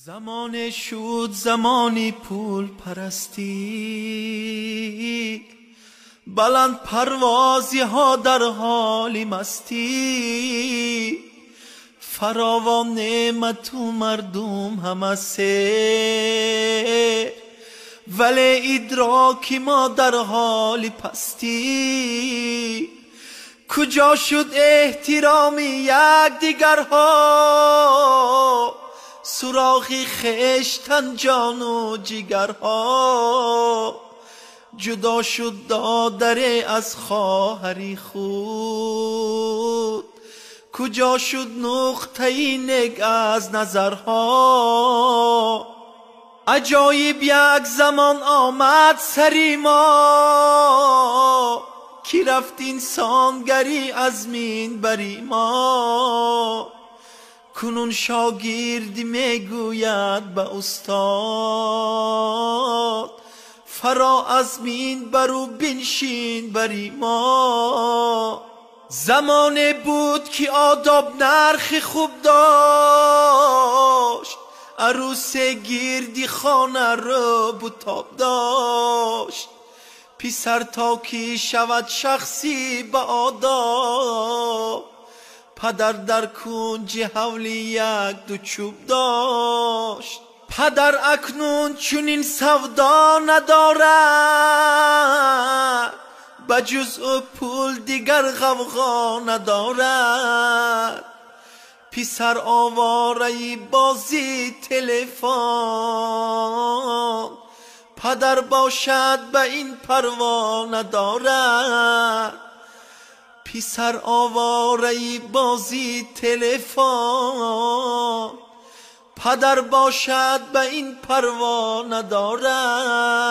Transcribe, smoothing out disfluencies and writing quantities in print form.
زمان شد زمانی پول پرستی، بلند پروازی ها در حالی مستی. فراوان نعمت و مردم همه سیر، ولی ادراکی ما در حالی پستی. کجا شد احترامی یک دیگرها، سراغی خشتن جان و جگرها. جدا شد دادره از خواهری خود، کجا شد نقطه نگ از نظرها. عجایب یک زمان آمد سری ما، کی رفت انسانگری از مین بری ما. کنون شاگردی میگوید به استاد، فرا از مین برو بنشین بری ما. زمانه بود که آداب نرخ خوب داشت، عروس گردی خانه رو بتاب داشت. پسر تا که شود شخصی به آداب، پدر در کنج حولی یک دو چوب داشت. پدر اکنون چنین سودا ندارد، بجز او پول دیگر غوغا ندارد. پسر آواره بازی تلفن، پدر باشد به این پروا ندارد. پسر آواره بازی تلفن، پدر باشد به این پروا ندارد.